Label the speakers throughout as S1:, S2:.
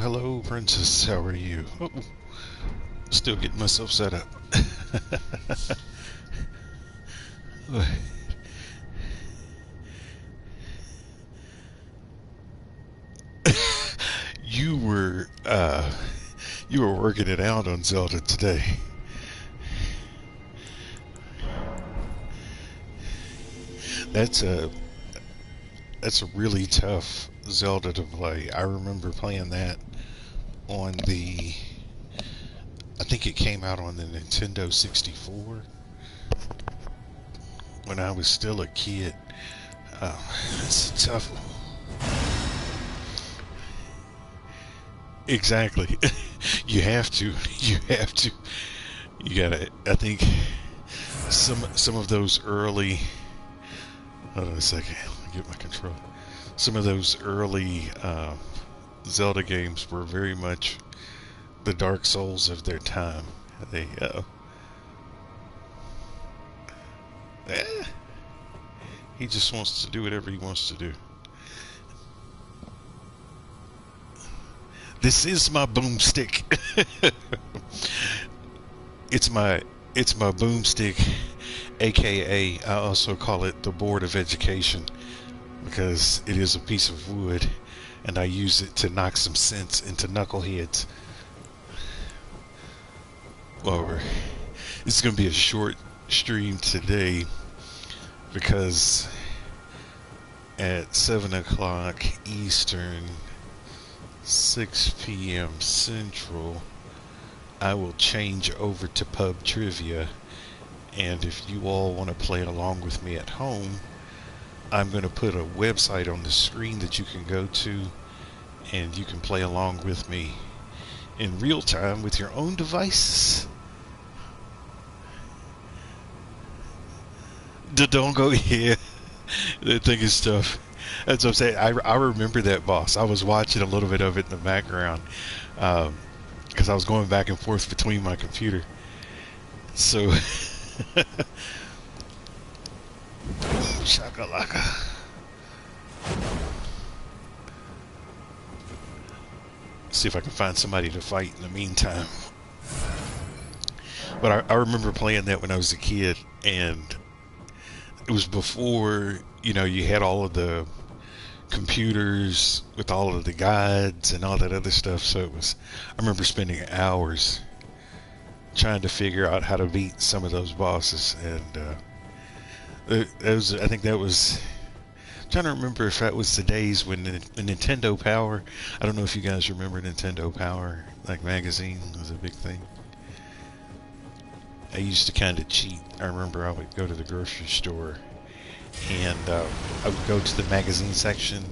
S1: hello, princess. How are you? Oh, still getting myself set up. you were uh, you were working it out on Zelda today. That's a that's a really tough Zelda to play. I remember playing that on the. I think it came out on the Nintendo 64 when I was still a kid. It's a tough one. Exactly. You have to. You have to. You gotta. I think some of those early. Hold on a second. Let me get my control. Some of those early Zelda games were very much the Dark Souls of their time. They. Eh, he just wants to do whatever he wants to do. This is my boomstick. it's my boomstick, aka I also call it the Board of Education because it is a piece of wood and I use it to knock some sense into knuckleheads. Well, it's going to be a short stream today because at 7 o'clock Eastern, 6 p.m. Central, I will change over to pub trivia, and if you all want to play along with me at home, I'm going to put a website on the screen that you can go to and you can play along with me in real time with your own devices. Don't go here. That thing is tough. That's what I'm saying. I remember that boss. I was watching a little bit of it in the background because I was going back and forth between my computer. So, shakalaka. See if I can find somebody to fight in the meantime. But I remember playing that when I was a kid, and it was before, you had all of the computers with all of the guides and all that other stuff. So I remember spending hours trying to figure out how to beat some of those bosses. And I think that was, I'm trying to remember if that was the days when the Nintendo Power, I don't know if you guys remember Nintendo Power, like magazine was a big thing. I used to kind of cheat. I remember I would go to the grocery store and I would go to the magazine section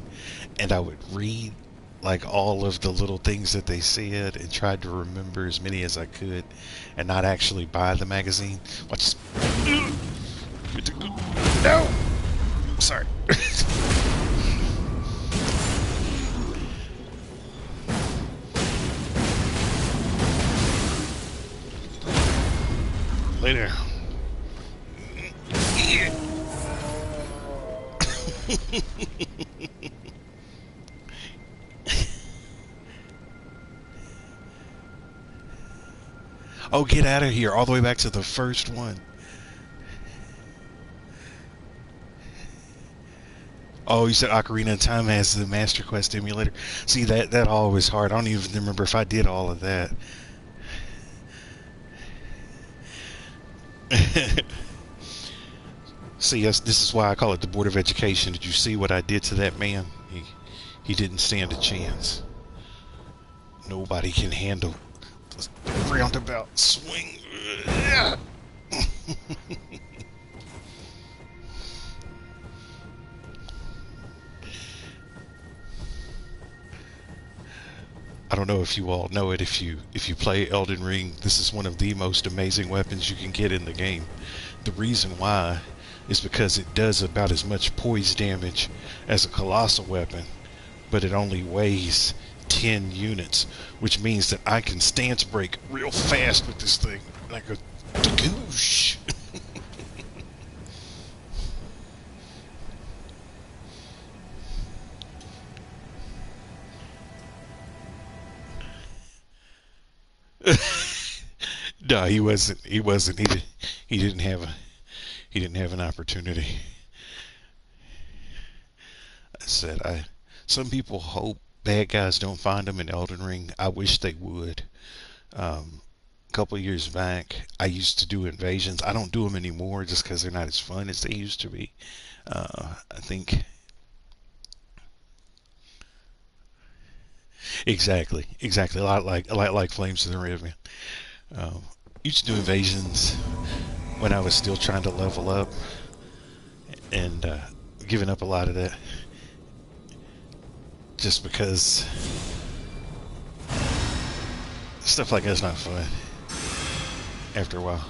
S1: and I would read like all of the little things that they said and tried to remember as many as I could and not actually buy the magazine. Watch this. No! Sorry. Later. Oh, get out of here. All the way back to the first one. Oh, you said Ocarina of Time has the Master Quest emulator. See, that all was hard. I don't even remember if I did all of that. See, yes, this is why I call it the Board of Education. Did you see what I did to that man? He didn't stand a chance. Nobody can handle the roundabout swing. I don't know if you all know it. If you play Elden Ring, this is one of the most amazing weapons you can get in the game. The reason why is because it does about as much poise damage as a colossal weapon, but it only weighs 10 units, which means that I can stance break real fast with this thing. Like a dagoosh. No, he wasn't. He wasn't. He didn't have a. He didn't have an opportunity. I said, I. Some people hope bad guys don't find them in Elden Ring. I wish they would. A couple of years back, I used to do invasions. I don't do them anymore just because they're not as fun as they used to be. I think exactly. A lot like Flames of the Riven. Used to do invasions when I was still trying to level up and giving up a lot of that just because stuff like that's not fun after a while.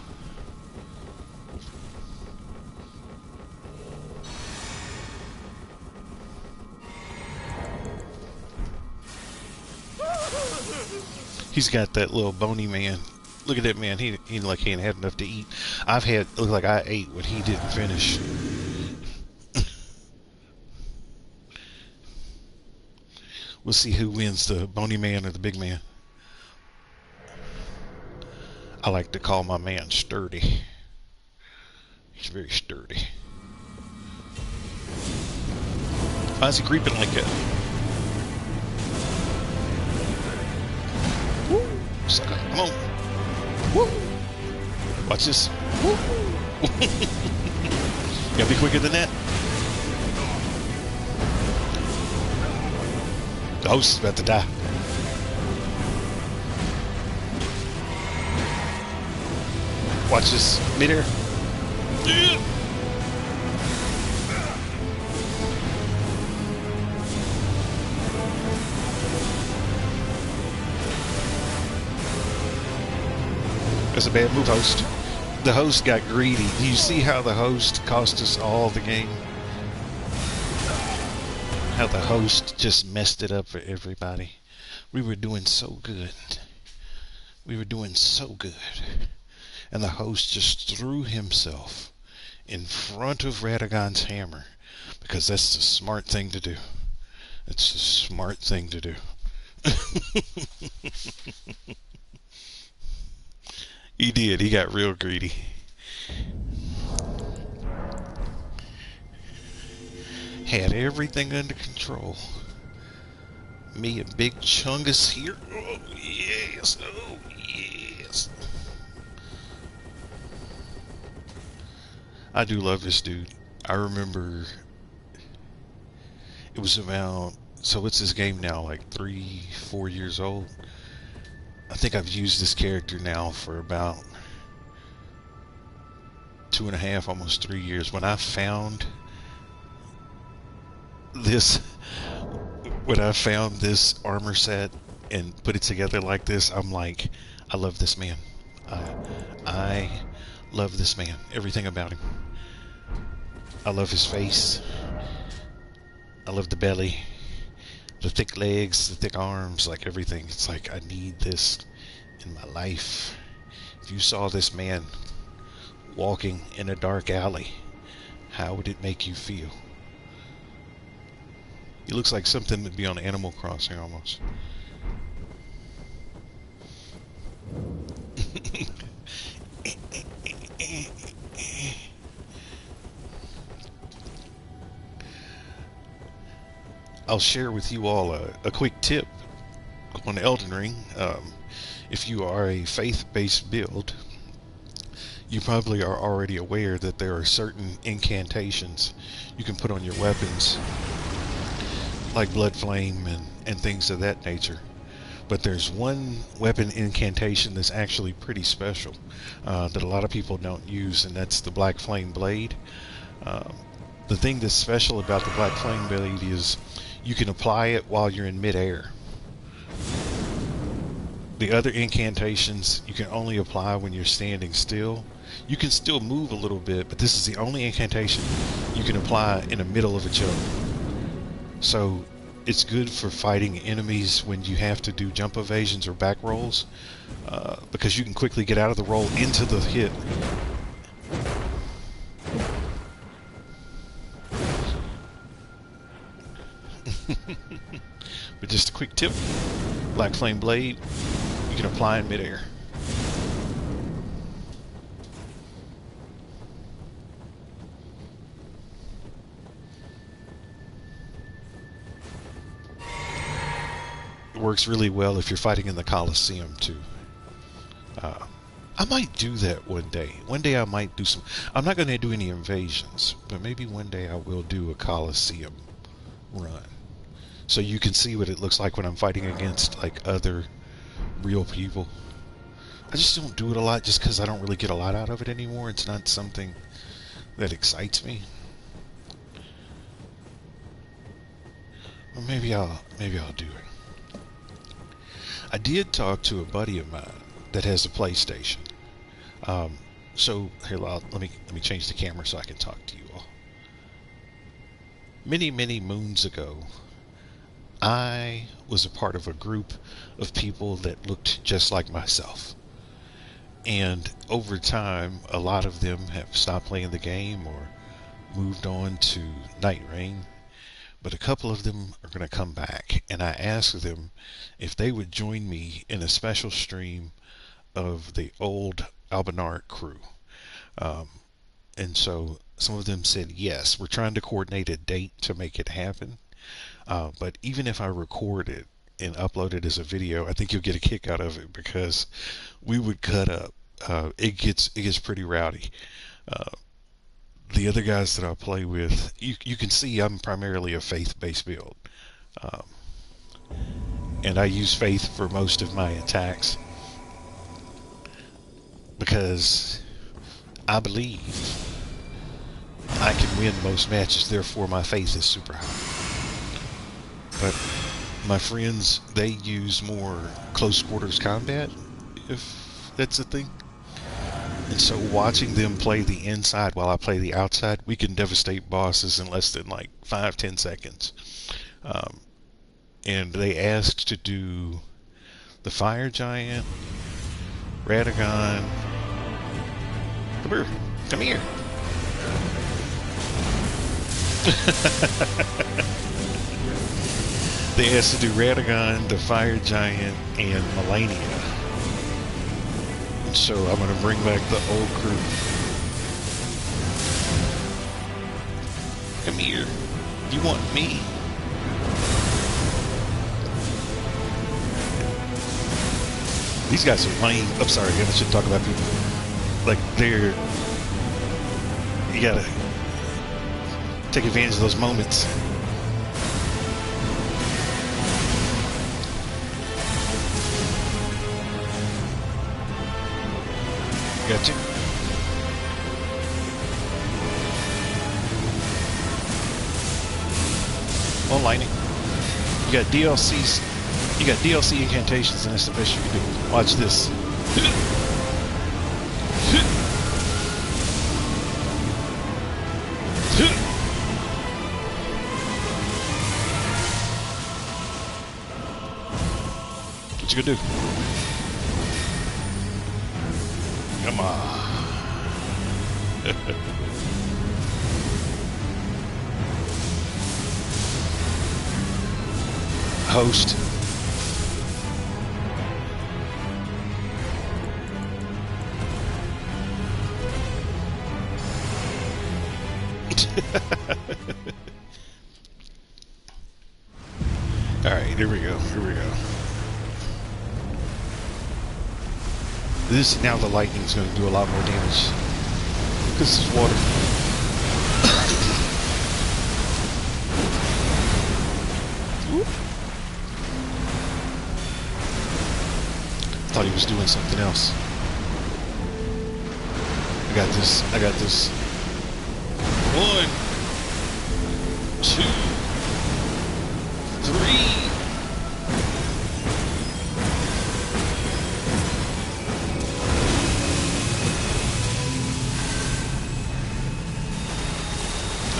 S1: He's got that little bony man. Look at that man. He like he ain't had enough to eat. I've had look like I ate what he didn't finish. We'll see who wins, the bony man or the big man. I like to call my man sturdy. He's very sturdy. Why is he creeping like that? Woo! Come on. Woo! Watch this. Woo! You gotta be quicker than that. The host is about to die. Watch this. Midair. That's a bad move, host. The host got greedy. Do you see how the host cost us all the game? How the host just messed it up for everybody. We were doing so good. We were doing so good. And the host just threw himself in front of Radagon's hammer because that's the smart thing to do. It's the smart thing to do. He did. He got real greedy. Had everything under control. Me and Big Chungus here. Oh, yes. Oh, yes. I do love this dude. I remember it was about, so what's this game now, like 3-4 years old? I think I've used this character now for about 2.5, almost 3 years. When I found this, when I found this armor set and put it together like this, I'm like, I love this man. I love this man. Everything about him. I love his face. I love the belly, the thick legs, the thick arms, like everything. It's like, I need this in my life. If you saw this man walking in a dark alley, how would it make you feel? He looks like something that'd be on Animal Crossing almost. I'll share with you all a quick tip on Elden Ring. If you are a faith-based build, you probably are already aware that there are certain incantations you can put on your weapons, like Blood Flame and things of that nature. But there's one weapon incantation that's actually pretty special that a lot of people don't use, and that's the Black Flame Blade. The thing that's special about the Black Flame Blade is you can apply it while you're in midair. The other incantations you can only apply when you're standing still. You can still move a little bit, but this is the only incantation you can apply in the middle of a jump. So it's good for fighting enemies when you have to do jump evasions or back rolls, because you can quickly get out of the roll into the hit. But just a quick tip, Black Flame Blade, you can apply in midair. It works really well if you're fighting in the Coliseum too. I might do that one day. One day I might do some. I'm not going to do any invasions, but maybe one day I will do a Coliseum run, so you can see what it looks like when I'm fighting against like other real people. I just don't do it a lot, just because I don't really get a lot out of it anymore. It's not something that excites me. Or maybe I'll do it. I did talk to a buddy of mine that has a PlayStation. So here, let me change the camera so I can talk to you all. Many moons ago, I was a part of a group of people that looked just like myself. And over time, a lot of them have stopped playing the game or moved on to Night Rain. But a couple of them are going to come back. And I asked them if they would join me in a special stream of the old Albinauric crew. And so some of them said yes. We're trying to coordinate a date to make it happen. But even if I record it and upload it as a video, I think you'll get a kick out of it, because we would cut up. It gets pretty rowdy. The other guys that I play with, you can see I'm primarily a faith-based build. And I use faith for most of my attacks, because I believe I can win most matches, therefore my faith is super high. But my friends, they use more close quarters combat, if that's a thing. And so watching them play the inside while I play the outside, we can devastate bosses in less than like 5-10 seconds. And they asked to do the Fire Giant, Radagon. Come here. They asked to do Radagon, the Fire Giant, and Melania. And so I'm going to bring back the old crew. Come here. You want me? These guys are lame. I'm sorry, I shouldn't talk about people. Like, you gotta take advantage of those moments. Gotcha. On lightning. You got DLCs. You got DLC incantations, and that's the best you can do. Watch this. What you gonna do? Come on. Host. Alright, here we go. Now the lightning's going to do a lot more damage. This is water. Thought he was doing something else. I got this. 1, 2, 3.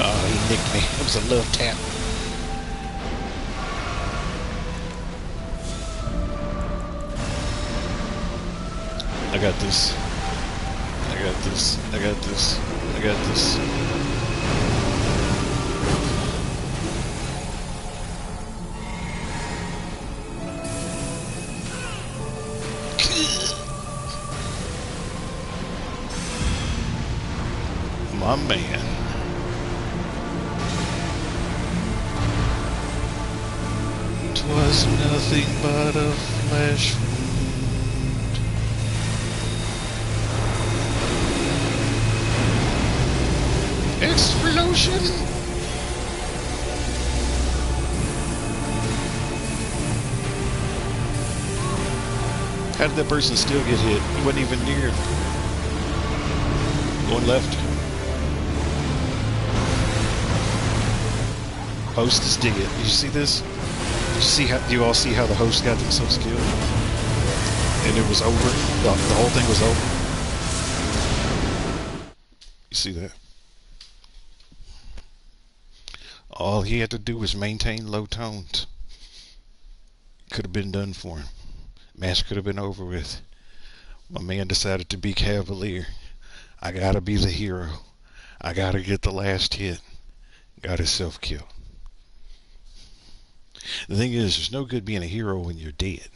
S1: Oh, he nicked me. It was a love tap. I got this. My man. 'Twas nothing but a flesh wound. Explosion! How did that person still get hit? He wasn't even near. Going left. Host is digging. Did you see this? Did you see how? Do you all see how the host got themselves killed? And it was over. The whole thing was over. You see that? All he had to do was maintain low tones. Could have been done for him. Match could have been over with. My man decided to be cavalier. I gotta be the hero. I gotta get the last hit. Got himself killed. The thing is, there's no good being a hero when you're dead.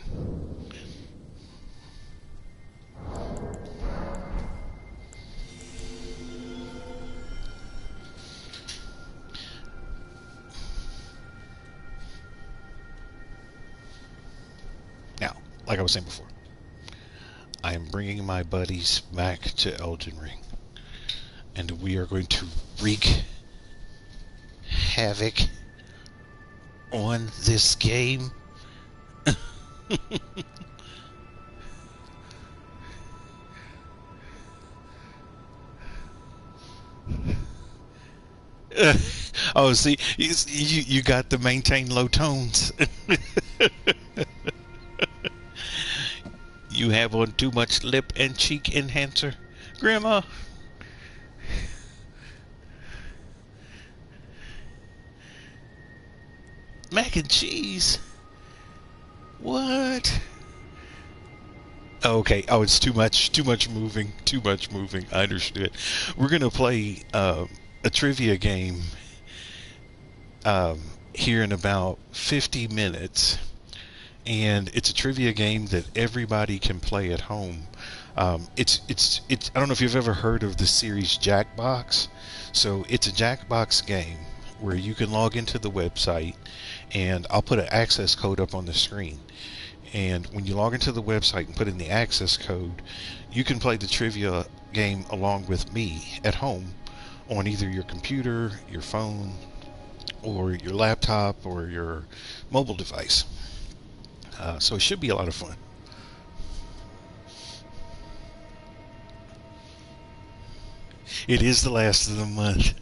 S1: Now, like I was saying before, I am bringing my buddies back to Elden Ring, and we are going to wreak havoc on this game. Oh, see, you got to maintain low tones. You have on too much lip and cheek enhancer, Grandma. Mac and cheese. What? Okay. Oh, it's too much. Too much moving. Too much moving. I understood. We're gonna play a trivia game here in about 50 minutes, and it's a trivia game that everybody can play at home. It's. I don't know if you've ever heard of the series Jackbox. So it's a Jackbox game where you can log into the website, and I'll put an access code up on the screen. And when you log into the website and put in the access code, you can play the trivia game along with me at home on either your computer, your phone, or your laptop, or your mobile device. So it should be a lot of fun. It is the last of the month.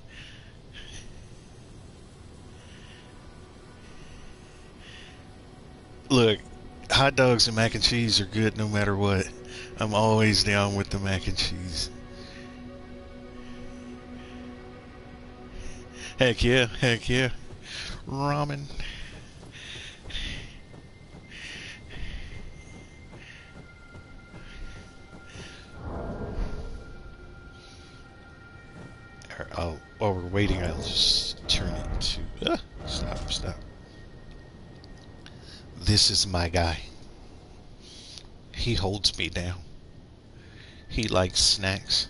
S1: Look, hot dogs and mac and cheese are good no matter what. I'm always down with the mac and cheese. Heck yeah, heck yeah. Ramen. While we're waiting, I'll just turn it to... stop. This is my guy. He holds me down. He likes snacks.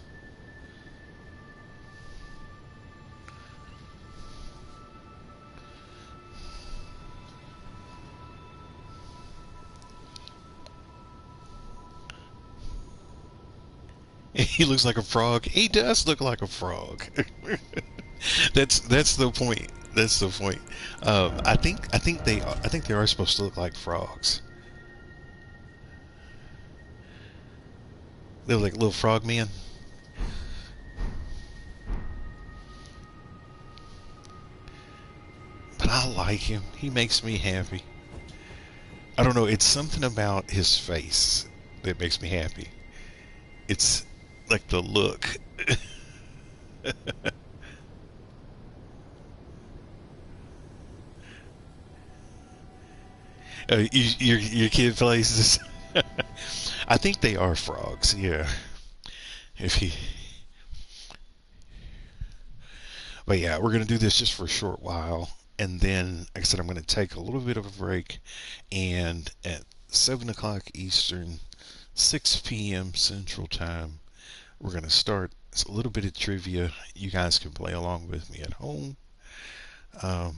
S1: He looks like a frog. He does look like a frog. That's the point. That's the point. I think they are supposed to look like frogs. They're like little frog men. But I like him. He makes me happy. I don't know. It's something about his face that makes me happy. It's like the look. Your kid plays this. I think they are frogs. Yeah. If he. But yeah, we're gonna do this just for a short while, and then, like I said, I'm gonna take a little bit of a break, and at 7 o'clock Eastern, 6 p.m. Central Time. We're going to start a little bit of trivia. You guys can play along with me at home. Um,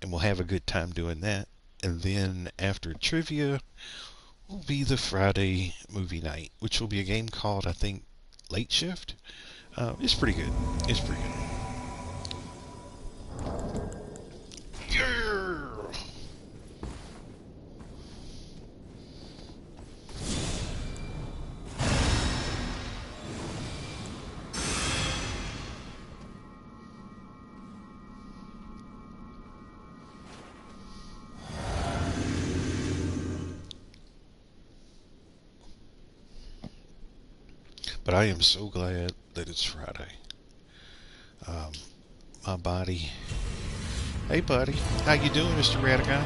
S1: and we'll have a good time doing that. And then after trivia will be the Friday movie night, which will be a game called, I think, Late Shift. It's pretty good. It's pretty good. Yeah! But I am so glad that it's Friday. Um, my body. Hey, buddy. How you doing, Mr. Radigan?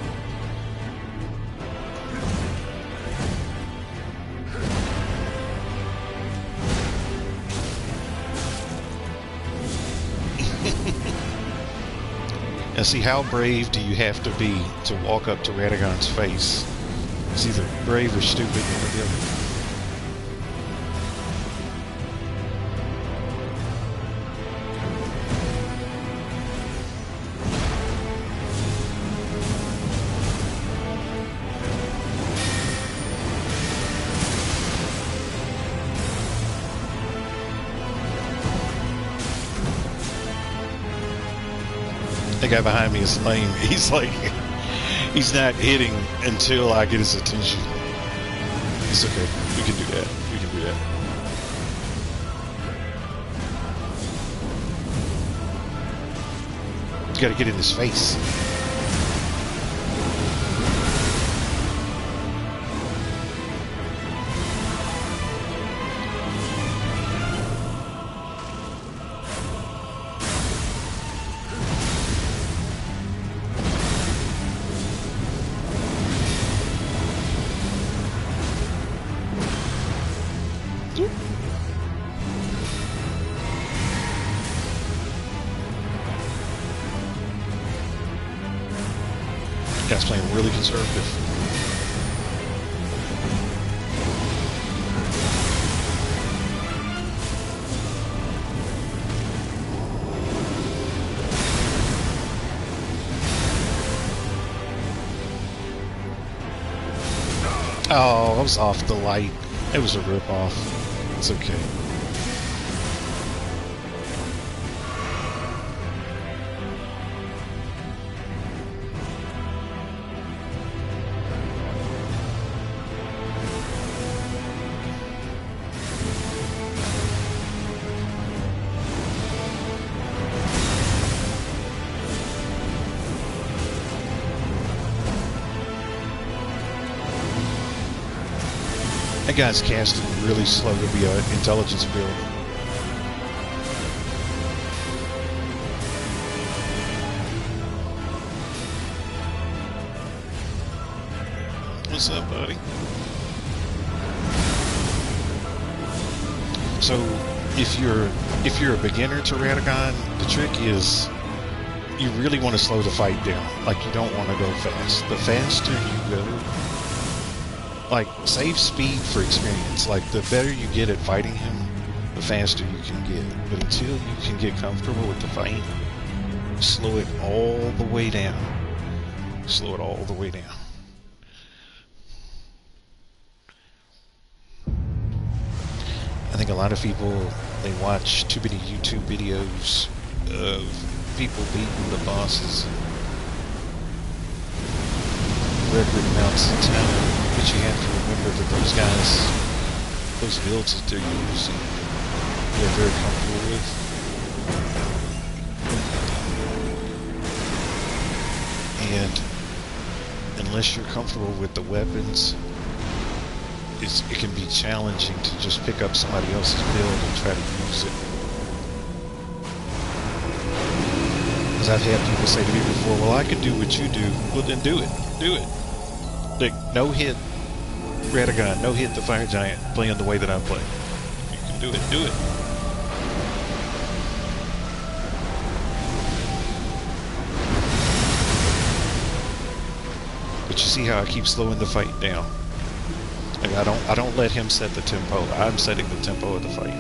S1: Now, see, how brave do you have to be to walk up to Radigan's face? It's either brave or stupid, one or the other. The guy behind me is lame. He's like, he's not hitting until I get his attention. It's okay. We can do that. We can do that. You gotta get in his face. Guy's playing really conservative. Oh, I was off the light. It was a rip-off. It's okay. That guy's casting really slow to be an intelligence build. What's up, buddy? So, if you're a beginner to Radagon, the trick is you really want to slow the fight down. Like, you don't want to go fast. The faster you go, like, save speed for experience. Like, the better you get at fighting him, the faster you can get. But until you can get comfortable with the fight, slow it all the way down. Slow it all the way down. I think a lot of people, they watch too many YouTube videos of people beating the bosses record amounts of time. But you have to remember that those guys, those builds that they're using, they're very comfortable with. And unless you're comfortable with the weapons, it can be challenging to just pick up somebody else's build and try to use it. Because I've had people say to me before, well, I can do what you do. Well, then do it. Do it. Like, no hit Radagon, no hit the Fire Giant playing the way that I play. You can do it, do it. But you see how I keep slowing the fight down. Like I don't let him set the tempo. I'm setting the tempo of the fight.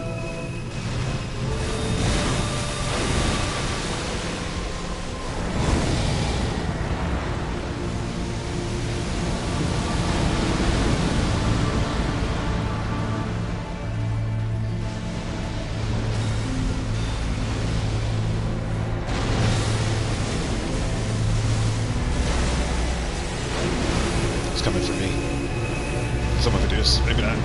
S1: It's coming for me. Some of it is, maybe not.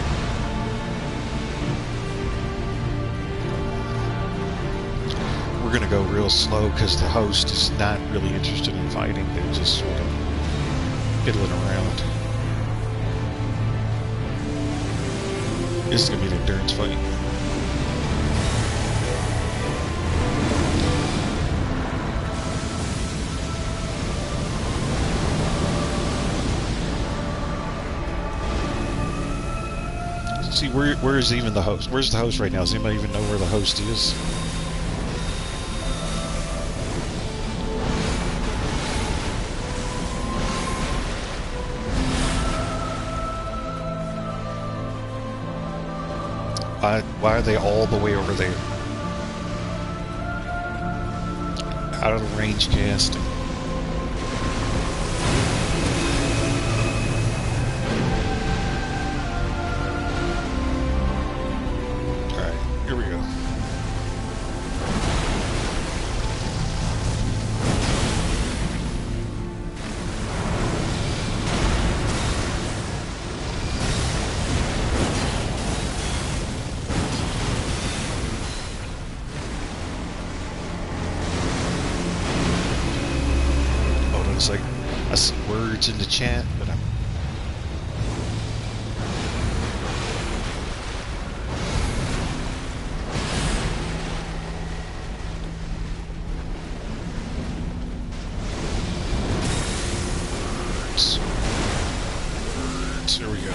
S1: We're gonna go real slow because the host is not really interested in fighting. They're just sort of fiddling around. This is gonna be an endurance fight. See, where is even the host? Where's the host right now? Does anybody even know where the host is? Why are they all the way over there? Out of range casting. Alright, here we go. It's like I see words in the chat, but I'm words. Words. Here we go.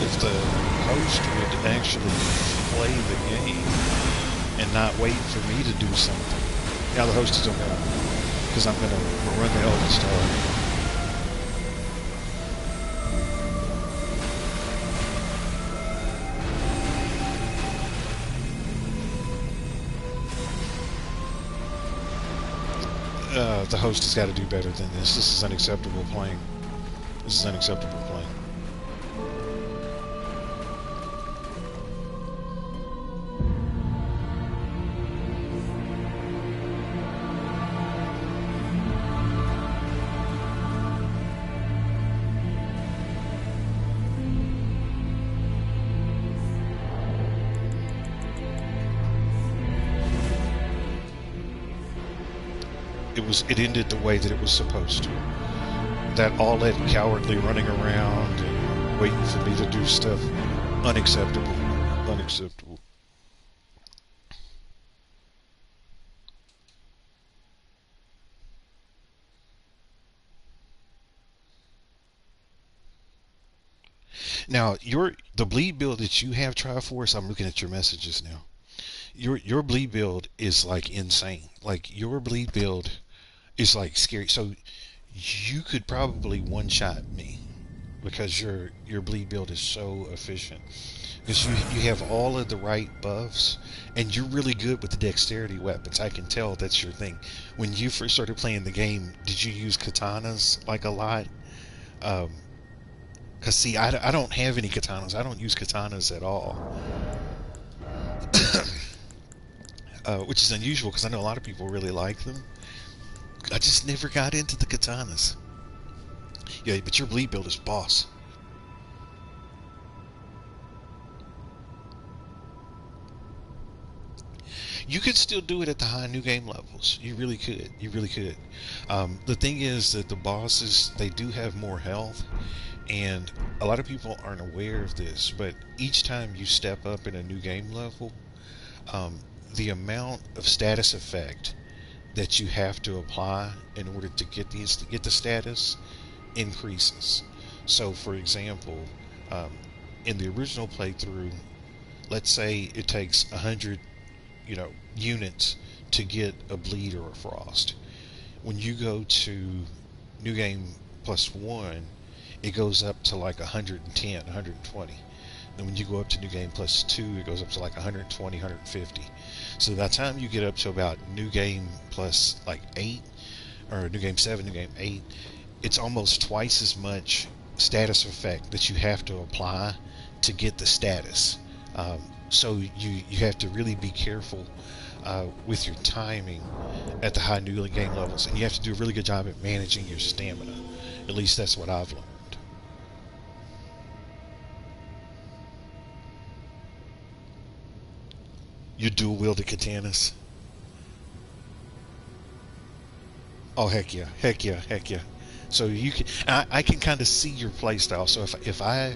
S1: If the host would actually play the game and not wait for me to do something. Now the host is okay, because I'm going to run the Elden Star. The host has got to do better than this. This is unacceptable playing. This is unacceptable playing. It ended the way that it was supposed to. All that cowardly running around and waiting for me to do stuff, unacceptable. Unacceptable. Now, the bleed build that you have, Triforce, I'm looking at your messages now. Your bleed build is like insane. Like your bleed build is like scary. So you could probably one-shot me because your bleed build is so efficient. Because you have all of the right buffs, and you're really good with the dexterity weapons. I can tell that's your thing. When you first started playing the game, did you use katanas like a lot? Because see, I don't have any katanas. I don't use katanas at all. Which is unusual because I know a lot of people really like them. I just never got into the katanas. Yeah, but your bleed build is boss. You could still do it at the high new game levels. You really could. You really could. The thing is that the bosses, they do have more health, and a lot of people aren't aware of this, but each time you step up in a new game level, the amount of status effect that you have to apply in order to get the status increases. So, for example, um, in the original playthrough, let's say it takes 100, units to get a bleed or a frost. When you go to New Game Plus One, it goes up to like 110, 120. Then when you go up to New Game Plus 2, it goes up to like 120, 150. So by the time you get up to about New Game Plus like 8, or New Game 7, New Game 8, it's almost twice as much status effect that you have to apply to get the status. Um, so you have to really be careful with your timing at the high new game levels, and you have to do a really good job at managing your stamina. At least that's what I've learned. You dual wielded katanas. Oh heck yeah, heck yeah, heck yeah. So you can, I can kind of see your play style. So if I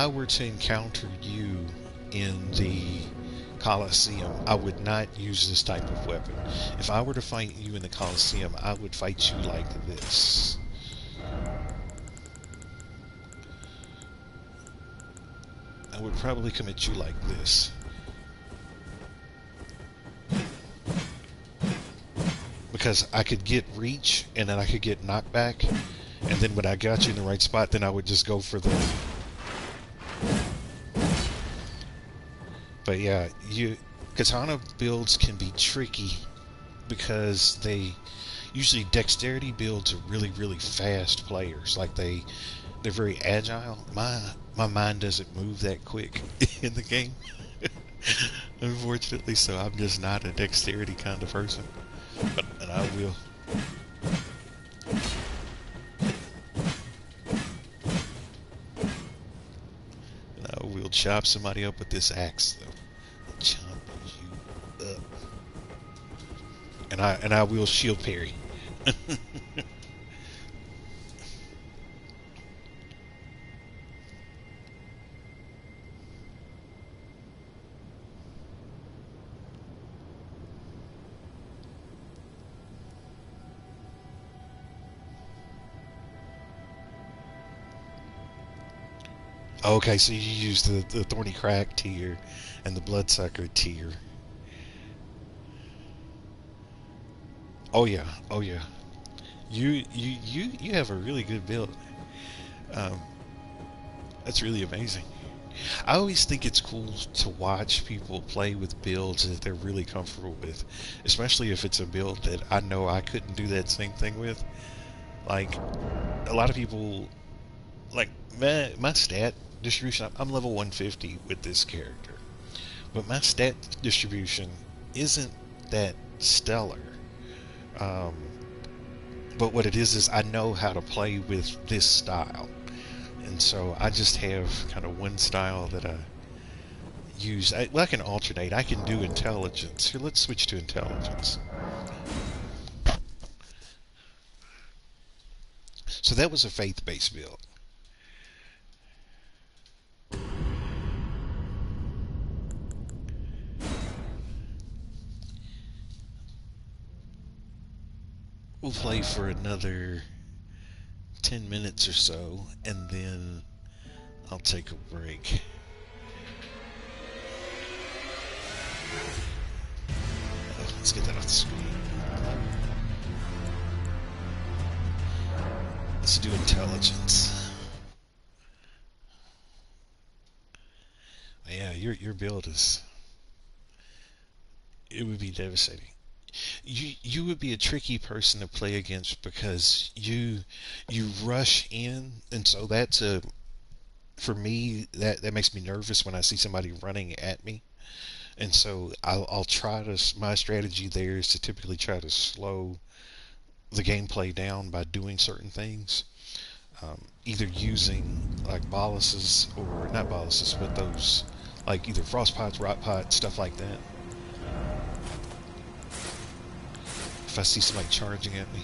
S1: were to encounter you in the Coliseum, I would not use this type of weapon. If I were to fight you in the Coliseum, I would fight you like this. I would probably come at you like this. Because I could get reach, and then I could get knockback, and then when I got you in the right spot, then I would just go for the... But yeah, katana builds can be tricky because usually dexterity builds are really, really fast players. Like they're very agile. My mind doesn't move that quick in the game, unfortunately. So I'm just not a dexterity kind of person. And I will chop somebody up with this axe though. Chop you up. And I will shield parry. Okay, so you use the Thorny Crack tier and the Bloodsucker tier. Oh yeah, oh yeah. You have a really good build. Um, that's really amazing. I always think it's cool to watch people play with builds that they're really comfortable with, especially if it's a build that I know I couldn't do that same thing with. Like a lot of people, like my stat distribution, I'm level 150 with this character, but my stat distribution isn't that stellar. Um, but what it is I know how to play with this style, and so I just have kind of one style that I use. I can alternate. I can do intelligence. Here, let's switch to intelligence. So that was a faith-based build. We'll play for another 10 minutes or so, and then I'll take a break. Let's get that off the screen. Let's do intelligence. Yeah, your build is... It would be devastating. You would be a tricky person to play against because you rush in, and so that's a... For me, that makes me nervous when I see somebody running at me. And so I'll try to... My strategy there is to typically try to slow the gameplay down by doing certain things. Either using like boluses, or not boluses, but those like either frost pots, rock pots, stuff like that. If I see somebody charging at me.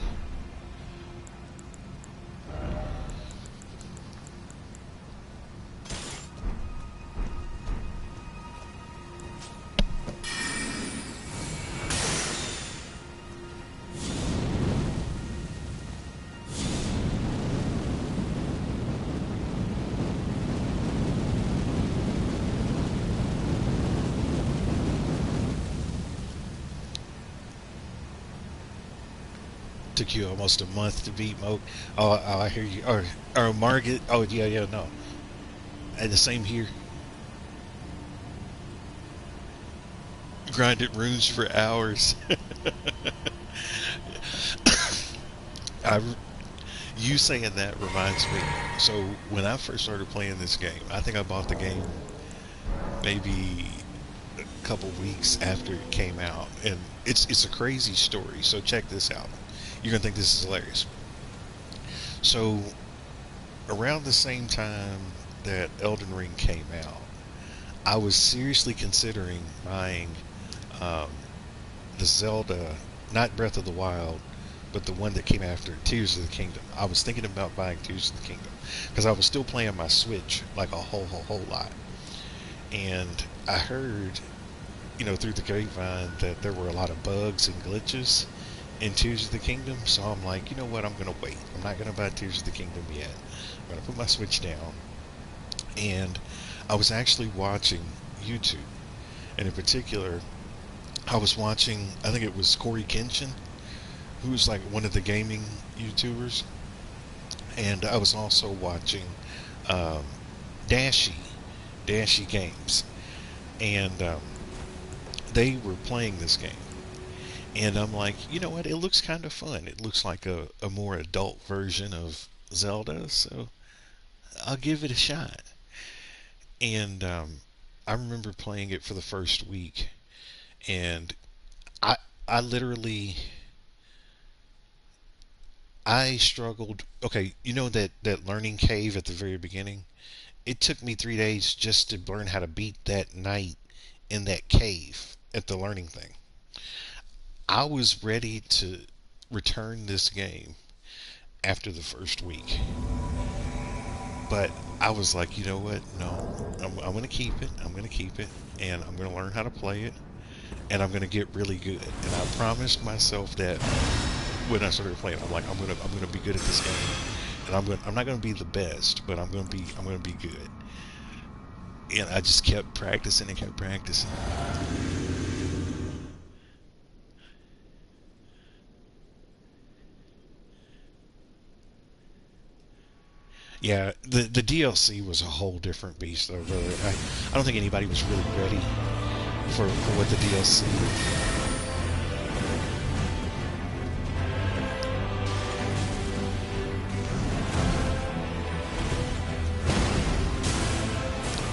S1: Took you almost a month to beat Mo. Oh, I hear you. Or Margaret. Oh, yeah, yeah, no. And the same here. Grinded runes for hours. I, you saying that reminds me. So when I first started playing this game, I think I bought the game maybe a couple weeks after it came out, and it's a crazy story. So check this out. You're gonna think this is hilarious. So around the same time that Elden Ring came out, I was seriously considering buying um, the Zelda, not Breath of the Wild, but the one that came after Tears of the Kingdom. I was thinking about buying Tears of the Kingdom because I was still playing my Switch like a whole lot, and I heard, through the grapevine that there were a lot of bugs and glitches in Tears of the Kingdom. So I'm like, you know what? I'm gonna wait. I'm not gonna buy Tears of the Kingdom yet. I'm gonna put my Switch down, and I was actually watching YouTube, and in particular, I was watching, I think it was Corey Kenshin, who's like one of the gaming YouTubers, and I was also watching um, Dashi, Dashi Games, and they were playing this game, and I'm like, you know what? It looks kind of fun. It looks like a more adult version of Zelda, so I'll give it a shot. And I remember playing it for the first week, and I I literally I struggled. Okay, you know that learning cave at the very beginning? It took me 3 days just to learn how to beat that night in that cave at the learning thing. I was ready to return this game after the first week, but I was like, you know what? No, I'm going to keep it. I'm going to keep it, and I'm going to learn how to play it, and I'm going to get really good. And I promised myself that when I started playing, I'm gonna be good at this game, and I'm not gonna be the best, but I'm gonna be good. And I just kept practicing and kept practicing. Yeah, the DLC was a whole different beast, though, brother. I don't think anybody was really ready for what the DLC.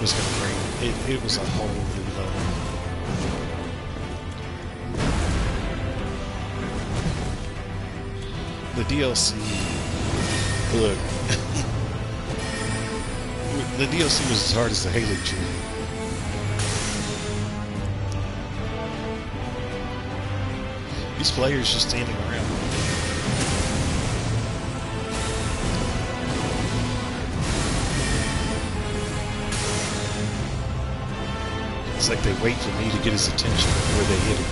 S1: Was going to bring. It was a whole new level. The DLC, look, the DLC was as hard as the Halo tree. These players just standing around. It's like they wait for me to get his attention before they hit him.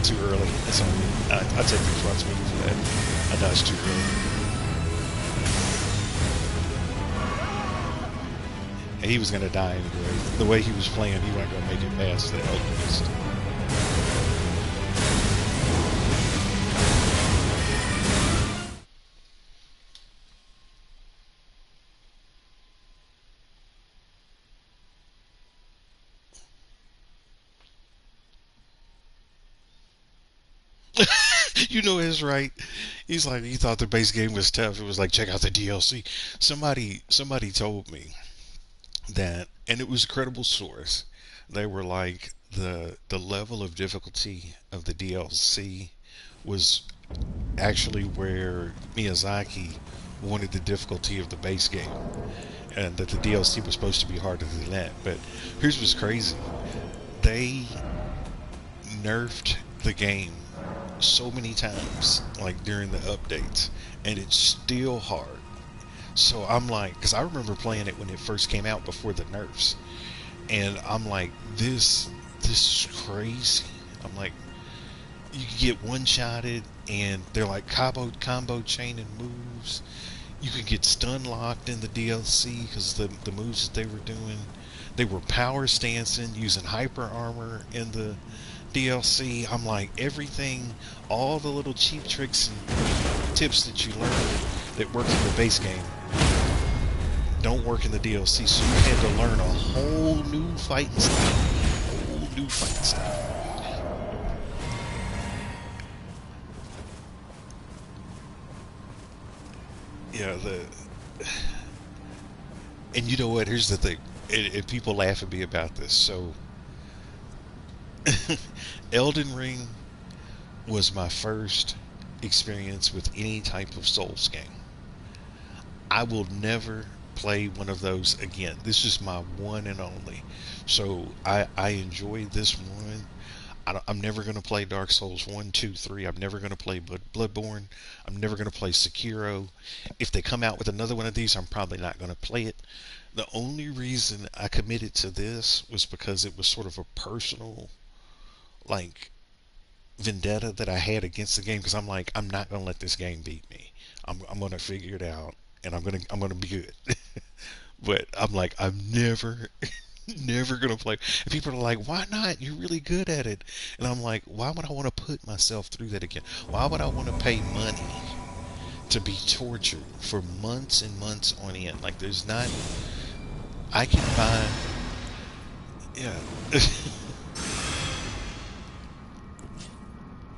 S1: Too early. That's on me. I take responsibility for that. I dodged too early. And he was going to die anyway. The way he was playing, he wasn't going to make it past the Alchemist. You know it's right. He's like, he thought the base game was tough. It was like, check out the DLC. Somebody told me that, and it was a credible source. They were like, the level of difficulty of the DLC was actually where Miyazaki wanted the difficulty of the base game, and that the DLC was supposed to be harder than that. But here's what's crazy: they nerfed the game so many times, like during the updates, and it's still hard. So I'm like, because I remember playing it when it first came out before the nerfs, and I'm like, this is crazy. I'm like, you can get one shotted, and they're like combo chaining moves. You could get stun locked in the DLC because the moves that they were doing, they were power stancing using hyper armor in the DLC. I'm like, everything, all the little cheap tricks and tips that you learned that work in the base game don't work in the DLC, so you had to learn a whole new fighting style. Whole new fighting style. Yeah, and you know what? Here's the thing. And people laugh at me about this. So, Elden Ring was my first experience with any type of Souls game. I will never play one of those again. This is my one and only. So I enjoy this one. I'm never going to play Dark Souls 1, 2, 3. I'm never going to play Bloodborne. I'm never going to play Sekiro. If they come out with another one of these, I'm probably not going to play it. The only reason I committed to this was because it was sort of a personal, like, vendetta that I had against the game, because I'm like, I'm not going to let this game beat me. I'm going to figure it out, and I'm going to be good. But I'm like, I'm never never gonna play. And people are like, why not? You're really good at it. And I'm like, why would I want to put myself through that again? Why would I want to pay money to be tortured for months and months on end? Like, there's not. I can buy. Yeah.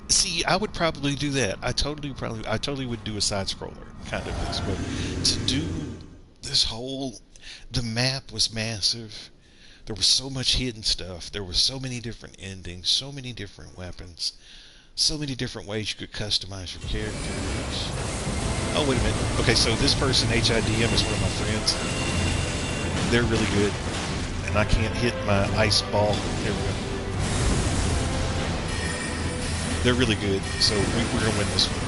S1: See, I would probably do that. I totally would do a side scroller kind of this, but to do this whole, the map was massive. There was so much hidden stuff. There were so many different endings, so many different weapons, so many different ways you could customize your characters. Oh, wait a minute. Okay, so this person, HIDM, is one of my friends. They're really good, and I can't hit my ice ball. There we go. They're really good, so we're going to win this one.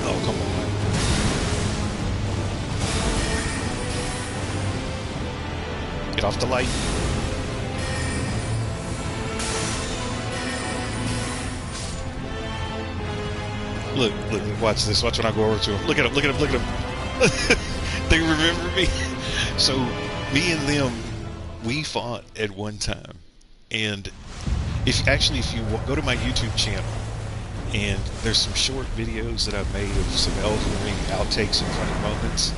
S1: Oh, come on. Get off the light. Look, watch this. Watch when I go over to him. Look at him, look at him, look at him. They remember me. So, me and them, we fought at one time. And if you go to my YouTube channel, and there's some short videos that I've made of some Elden Ring outtakes and funny moments,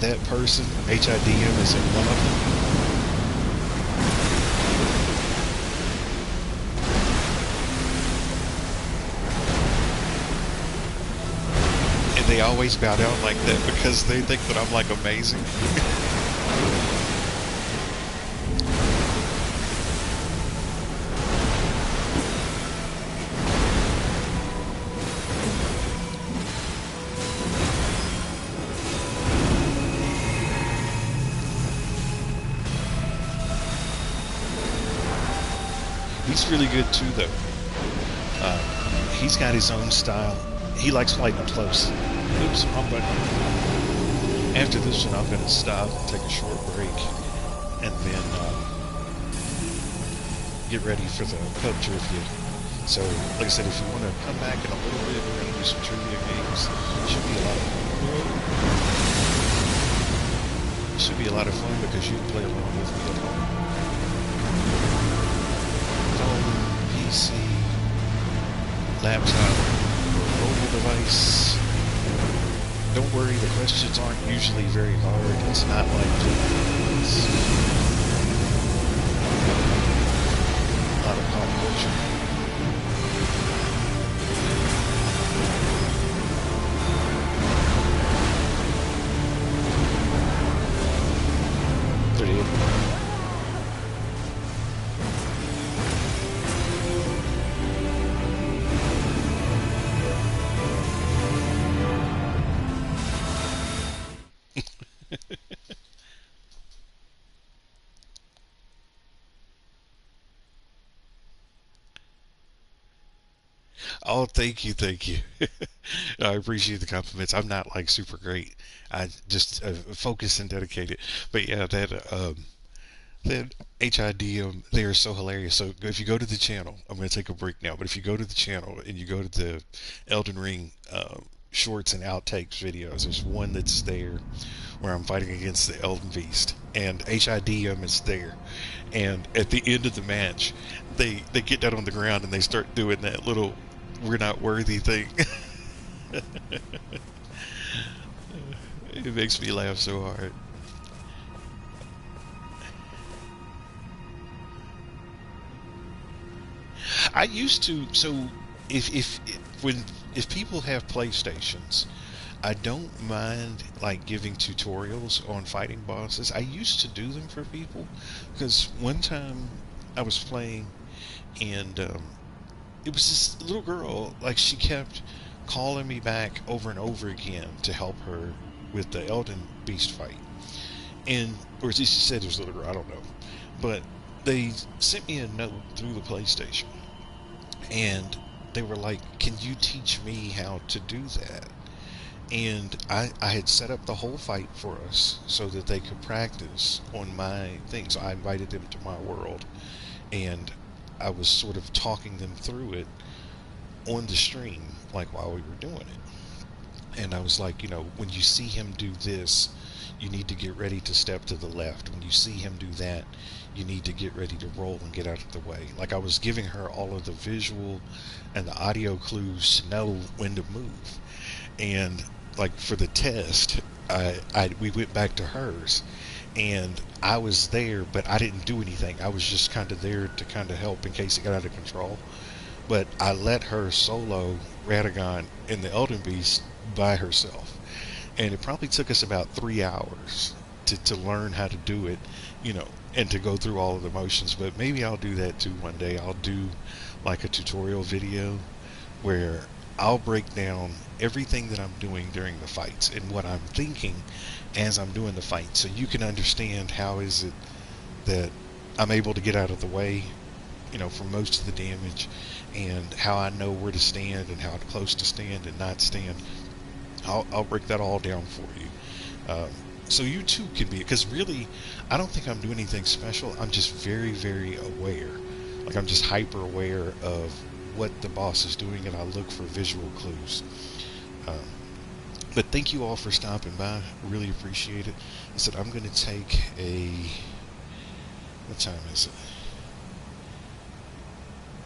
S1: that person, HIDM, is in one of them. They always bow down like that because they think that I'm like amazing. He's really good too, though. He's got his own style. He likes fighting up close. Oops, wrong button. After this one, I'm going to stop and take a short break, and then get ready for the pub trivia. So, like I said, if you want to come back in a little bit, we're going to do some trivia games. Should be a lot of fun. Should be a lot of fun because you can play along with me at home. Phone, PC, laptop, mobile device. Don't worry, the questions aren't usually very hard. It's not like it's a lot of pop culture. Thank you, thank you. I appreciate the compliments. I'm not like super great. I just focus and dedicated. But yeah, that HID, they are so hilarious. So if you go to the channel, I'm going to take a break now. But if you go to the channel and you go to the Elden Ring shorts and outtakes videos, there's one that's there where I'm fighting against the Elden Beast, and HIDM is there. And at the end of the match, they get down on the ground and they start doing that little "we're not worthy" thing. It makes me laugh so hard. I used to. So if people have PlayStations, I don't mind like giving tutorials on fighting bosses. I used to do them for people because one time I was playing, and it was this little girl. Like, she kept calling me back over and over again to help her with the Elden Beast fight, and or at least she said it was a little girl. I don't know, but they sent me a note through the PlayStation, and they were like, "Can you teach me how to do that?" And I had set up the whole fight for us so that they could practice on my thing. So I invited them to my world, and I was sort of talking them through it on the stream, like while we were doing it. And I was like, when you see him do this, you need to get ready to step to the left. When you see him do that, you need to get ready to roll and get out of the way. Like, I was giving her all of the visual and the audio clues to know when to move. And like for the test, we went back to hers, and I was there, but I didn't do anything. I was just kind of there to kind of help in case it got out of control. But I let her solo Radagon in the Elden Beast by herself, and it probably took us about 3 hours to learn how to do it, and to go through all of the motions. But maybe I'll do that too one day. I'll do like a tutorial video where I'll break down everything that I'm doing during the fights and what I'm thinking as I'm doing the fight, so you can understand how is it that I'm able to get out of the way, for most of the damage, and how I know where to stand and how close to stand and not stand. I'll break that all down for you. So you too can be, because really, I don't think I'm doing anything special. I'm just very, very aware. Like, I'm just hyper aware of what the boss is doing, and I look for visual clues. Um, but thank you all for stopping by. Really appreciate it. I said I'm going to take a. What time is it?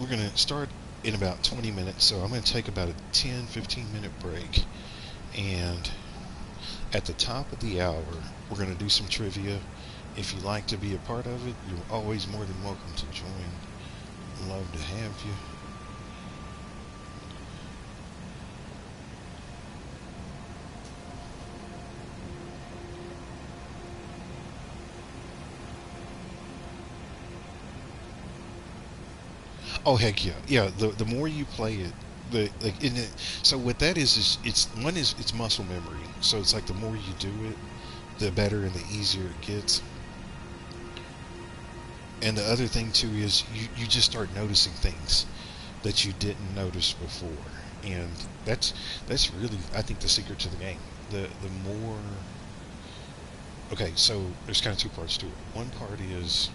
S1: We're going to start in about 20 minutes, so I'm going to take about a 10-15 minute break. And at the top of the hour, we're going to do some trivia. If you'd like to be a part of it, you're always more than welcome to join. Love to have you. Oh heck yeah, yeah. The more you play it, the like in it. So what that is it's muscle memory. So it's like the more you do it, the better and the easier it gets. And the other thing too is you just start noticing things that you didn't notice before, and that's really, I think, the secret to the game. The more, okay, so there's kind of two parts to it. One part is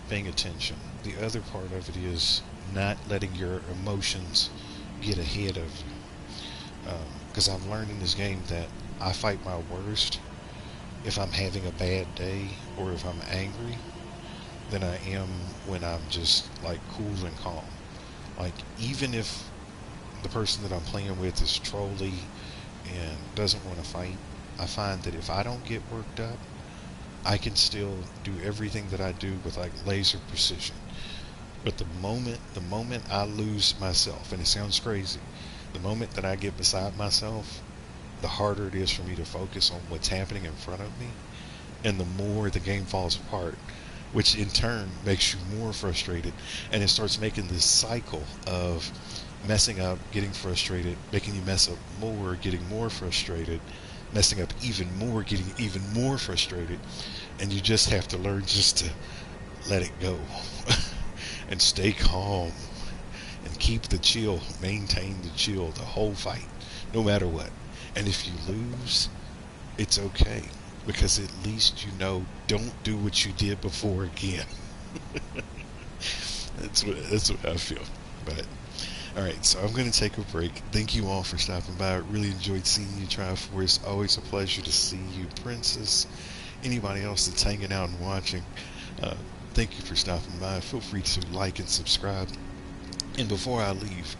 S1: paying attention. The other part of it is not letting your emotions get ahead of you. Because I've learned in this game that I fight my worst if I'm having a bad day or if I'm angry than I am when I'm just like cool and calm. Like, even if the person that I'm playing with is trolly and doesn't want to fight, I find that if I don't get worked up, I can still do everything that I do with like laser precision. But the moment I lose myself, and it sounds crazy, the moment that I get beside myself, the harder it is for me to focus on what's happening in front of me, and the more the game falls apart, which in turn makes you more frustrated, and it starts making this cycle of messing up, getting frustrated, making you mess up more, getting more frustrated, messing up even more, getting even more frustrated, and you just have to learn just to let it go and stay calm and keep the chill, maintain the chill the whole fight, no matter what. And if you lose, it's okay, because at least you know, don't do what you did before again. That's what I feel. But all right, so I'm going to take a break. Thank you all for stopping by. I really enjoyed seeing you, Triforce. Always a pleasure to see you, Princess. Anybody else that's hanging out and watching, uh, thank you for stopping by. Feel free to like and subscribe. And before I leave,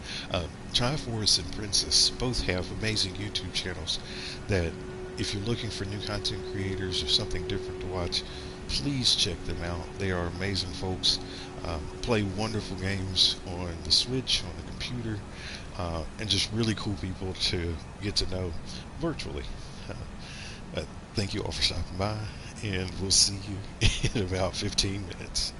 S1: Triforce and Princess both have amazing YouTube channels that, if you're looking for new content creators or something different to watch, please check them out. They are amazing folks. Play wonderful games on the Switch, on the computer, and just really cool people to get to know virtually. Uh, thank you all for stopping by, and we'll see you in about 15 minutes.